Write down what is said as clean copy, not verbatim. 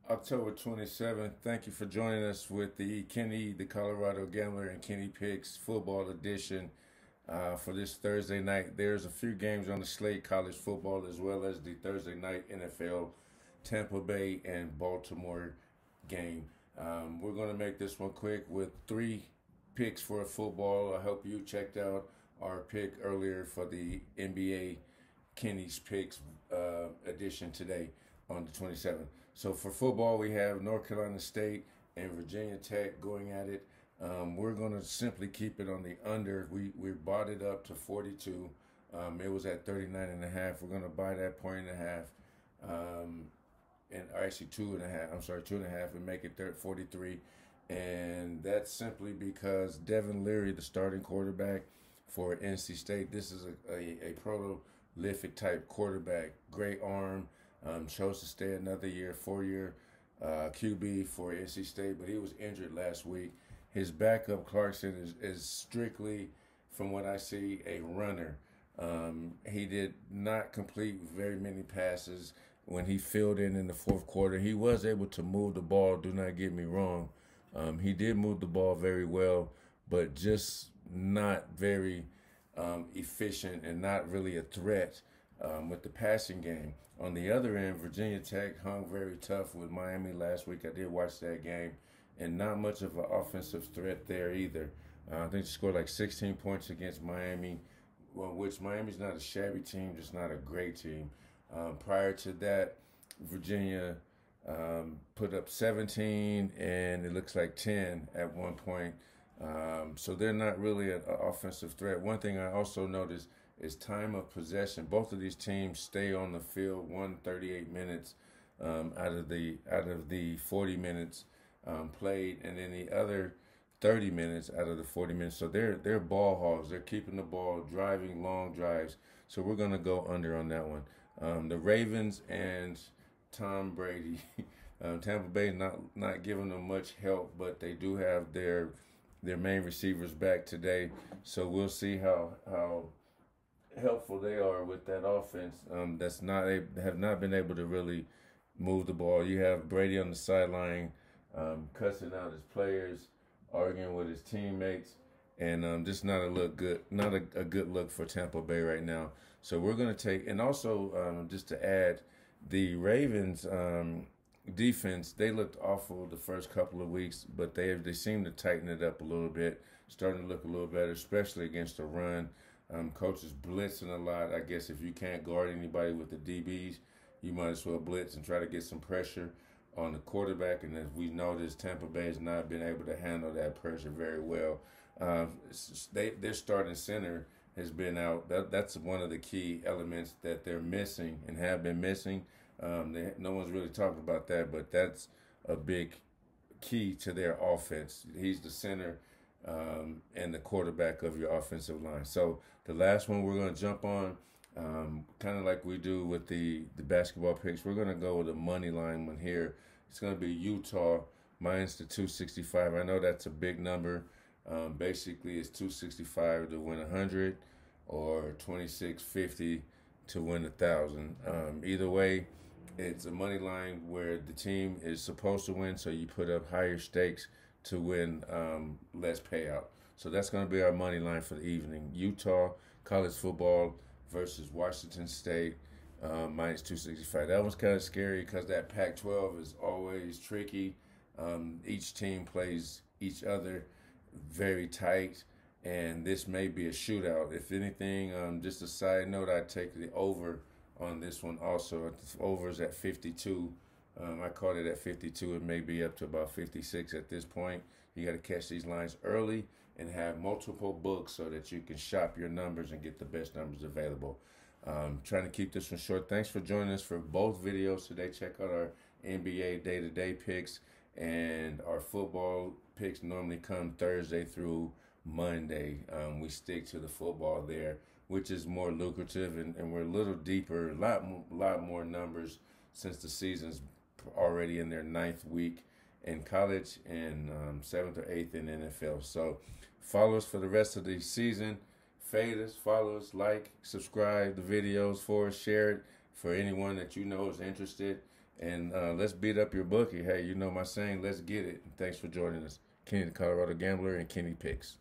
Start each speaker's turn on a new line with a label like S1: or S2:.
S1: October 27th. Thank you for joining us with the Kenny, the Colorado Gambler, and Kenny Picks football edition for this Thursday night. There's a few games on the slate, college football, as well as the Thursday night NFL Tampa Bay and Baltimore game. We're going to make this one quick with three picks for football. I hope you checked out our pick earlier for the NBA Kenny's Picks edition today on the 27th. So for football, we have North Carolina State and Virginia Tech going at it. We're going to simply keep it on the under. We bought it up to 42. It was at 39.5. We're going to buy that point and a half. And or actually 2.5. I'm sorry, 2.5, and make it 43. And that's simply because Devin Leary, the starting quarterback for NC State, this is a prolific type quarterback, great arm. Chose to stay another year, 4-year QB for NC State, but he was injured last week. His backup, Clarkson, is strictly, from what I see, a runner. He did not complete very many passes when he filled in the fourth quarter. He was able to move the ball, do not get me wrong. He did move the ball very well, but just not very efficient and not really a threat with the passing game. On the other end, Virginia Tech hung very tough with Miami last week. I did watch that game, and not much of an offensive threat there either. I think they scored like 16 points against Miami, which Miami's not a shabby team, just not a great team. Prior to that, Virginia put up 17, and it looks like 10 at one point. So they're not really an offensive threat. One thing I also noticed is time of possession. Both of these teams stay on the field 138 minutes out of the 40 minutes played, and then the other 30 minutes out of the 40 minutes. So they're ball hogs. They're keeping the ball, driving long drives. So we're gonna go under on that one. The Ravens and Tom Brady. Tampa Bay not giving them much help, but they do have their main receivers back today. So we'll see how helpful they are with that offense. Have not been able to really move the ball. You have Brady on the sideline, cussing out his players, arguing with his teammates, and just not a good look for Tampa Bay right now. So we're going to take, and also just to add, the Ravens defense, they looked awful the first couple of weeks, but they seem to tighten it up a little bit, starting to look a little better, especially against the run. Coaches blitzing a lot. I guess if you can't guard anybody with the DBs, you might as well blitz and try to get some pressure on the quarterback. And as we noticed, Tampa Bay has not been able to handle that pressure very well. Their starting center has been out. That's one of the key elements that they're missing and have been missing. No one's really talking about that, but that's a big key to their offense. He's the center and the quarterback of your offensive line. So the last one we're going to jump on, kind of like we do with the basketball picks, we're going to go with a money line one here. It's going to be Utah minus the 265. I know that's a big number. Basically, it's 265 to win 100 or 2650 to win 1,000. Either way, it's a money line where the team is supposed to win, so you put up higher stakes to win less payout. So that's going to be our money line for the evening. Utah college football versus Washington State minus 265. That one's kind of scary because that Pac-12 is always tricky. Each team plays each other very tight, and this may be a shootout. If anything, just a side note, I'd take the over on this one also. The over is at 52. I caught it at 52. It may be up to about 56 at this point. You got to catch these lines early and have multiple books so that you can shop your numbers and get the best numbers available. Trying to keep this one short. Thanks for joining us for both videos today. Check out our NBA day-to-day picks, and our football picks normally come Thursday through Monday. We stick to the football there, which is more lucrative, and we're a little deeper, a lot more numbers since the season's already in their 9th week in college and 7th or 8th in NFL. So follow us for the rest of the season. Fade us, follow us, like, subscribe the videos for us, share it for anyone that you know is interested. And let's beat up your bookie. Hey, you know my saying, let's get it. Thanks for joining us. Kenny the Colorado Gambler and Kenny Picks.